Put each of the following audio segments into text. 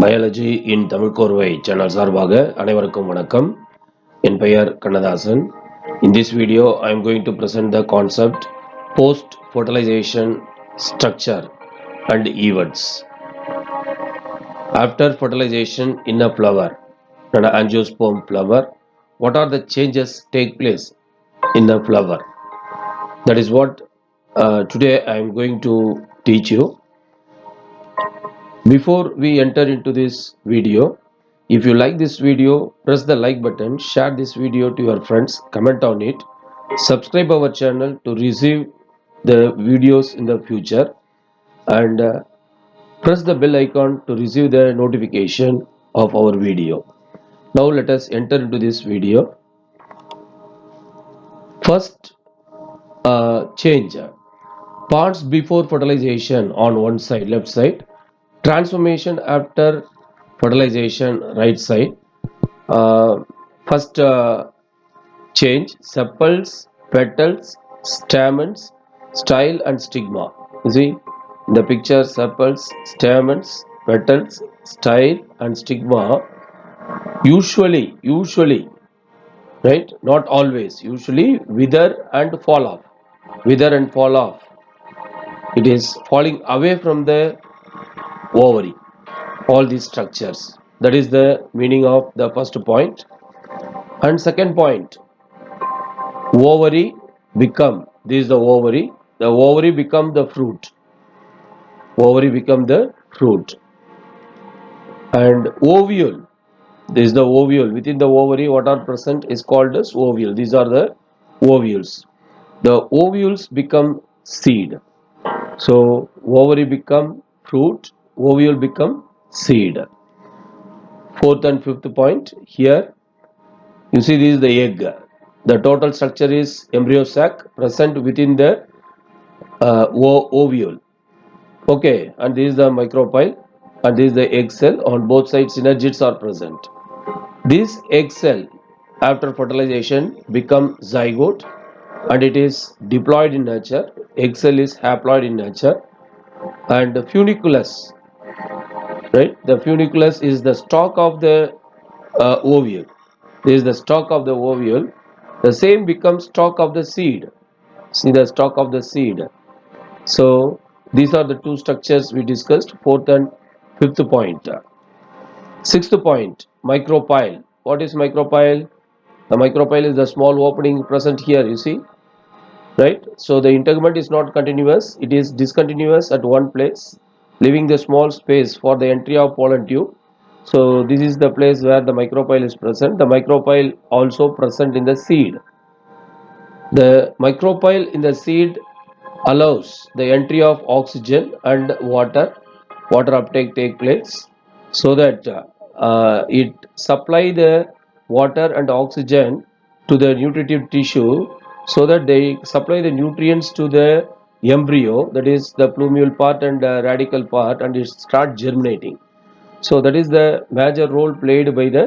Biology இன் தமிழ் கோர்வை channel சார்பாக அனைவருக்கும் வணக்கம். என் பெயர் Kannadasan. In this video, I am going to present the concept post-fertilization structure and events. After fertilization in a flower, an angiosperm flower, what are the changes take place in the flower? That is what today I am going to teach you. Before we enter into this video, if you like this video, press the like button, share this video to your friends, comment on it, subscribe our channel to receive the videos in the future, and press the bell icon to receive the notification of our video. Now let us enter into this video. First change, parts before fertilization on one side, left side, transformation after fertilization, right side. First change, sepals, petals, stamens, style and stigma. You see in the picture, sepals, stamens, petals, style and stigma. Usually, right, not always, usually wither and fall off. Wither and fall off. It is falling away from the ovary, all these structures. That is the meaning of the first point. And second point, ovary become, this is the ovary become the fruit. Ovary become the fruit. And ovule, this is the ovule. Within the ovary, what are present is called as ovule. These are the ovules. The ovules become seed. So ovary become fruit, ovule become seed. Fourth and fifth point, here you see this is the egg. The total structure is embryo sac present within the ovule. Okay, and this is the micropyle and this is the egg cell. On both sides synergids are present. This egg cell after fertilization become zygote and it is diploid in nature. Egg cell is haploid in nature. And the funiculus, right, the funiculus is the stalk of the ovule. This is the stalk of the ovule. The same becomes stalk of the seed. See the stalk of the seed. So these are the two structures we discussed, fourth and fifth point. Sixth point, micropyle. What is micropyle? The micropyle is the small opening present here, you see, right? So the integument is not continuous, it is discontinuous at one place, leaving the small space for the entry of pollen tube. So this is the place where the micropyle is present. The micropyle also present in the seed. The micropyle in the seed allows the entry of oxygen and water uptake take place, so that it supply the water and oxygen to the nutritive tissue, so that they supply the nutrients to the embryo, that is the plumule part and radical part, and it start germinating. So that is the major role played by the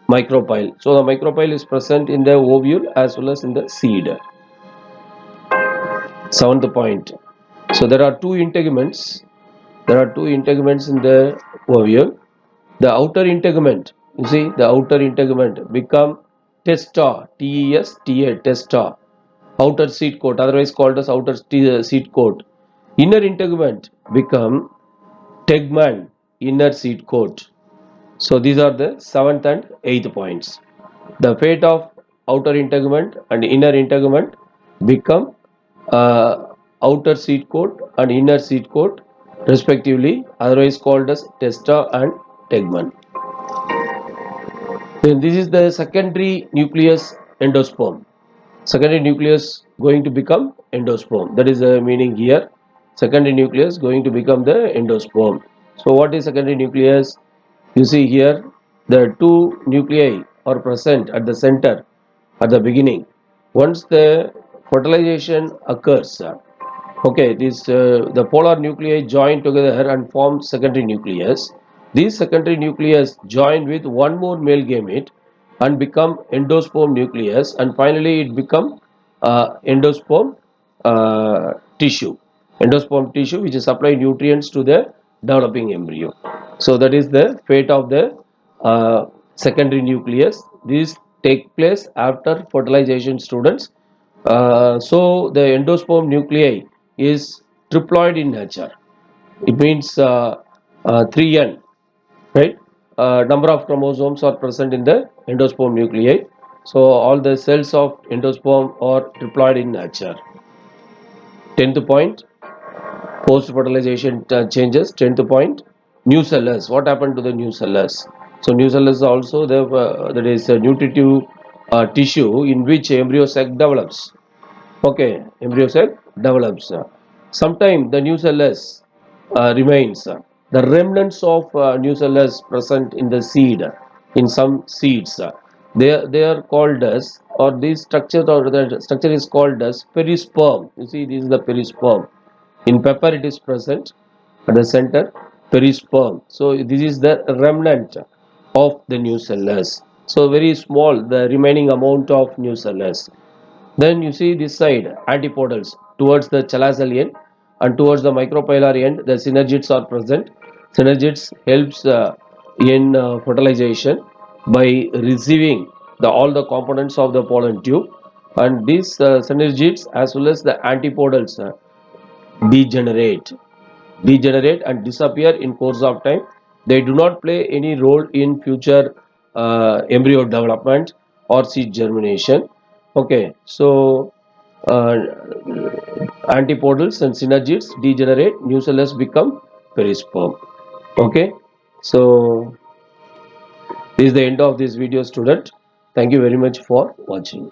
micropyle. So the micropyle is present in the ovule as well as in the seed. Seventh point. So there are two integuments. There are two integuments in the ovule. The outer integument, you see, the outer integument become testa, T-E-S-T-A, testa, outer seed coat, otherwise called as outer seed coat. Inner integument become tegmen, inner seed coat. So these are the seventh and eighth points. The fate of outer integument and inner integument become outer seed coat and inner seed coat respectively, otherwise called as testa and tegmen. Then this is the secondary nucleus endosperm. Secondary nucleus going to become endosperm. That is the meaning here. Secondary nucleus going to become the endosperm. So what is secondary nucleus? You see here the two nuclei are present at the center at the beginning. Once the fertilization occurs, okay, this the polar nuclei join together and form secondary nucleus. This secondary nucleus join with one more male gamete and become endosperm nucleus, and finally it become endosperm tissue. Endosperm tissue which supply nutrients to the developing embryo. So that is the fate of the secondary nucleus. These take place after fertilization, students. So the endosperm nuclei is triploid in nature. It means 3n, right? Number of chromosomes are present in the endosperm nuclei. So all the cells of endosperm are triploid in nature. 10th point, post fertilization changes. 10th point, nucellus. What happened to the nucellus? So nucellus also that is a nutritive tissue in which embryo sac develops. Okay, embryo sac develops. Sometimes the nucellus remains. The remnants of nucellus present in the seed, in some seeds, they are called as, or this structure, or the structure is called as perisperm. You see, this is the perisperm. In pepper, it is present at the center, perisperm. So this is the remnant of the nucellus. So very small, the remaining amount of nucellus. Then you see this side, antipodals towards the chalazal end and towards the micropylar end, the synergids are present. Synergids helps in fertilization by receiving all the components of the pollen tube, and these synergids as well as the antipodals degenerate and disappear in course of time. They do not play any role in future embryo development or seed germination. Okay, so uh, antipodals and synergids degenerate, nucellus become perisperm. Okay, so this is the end of this video, student. Thank you very much for watching.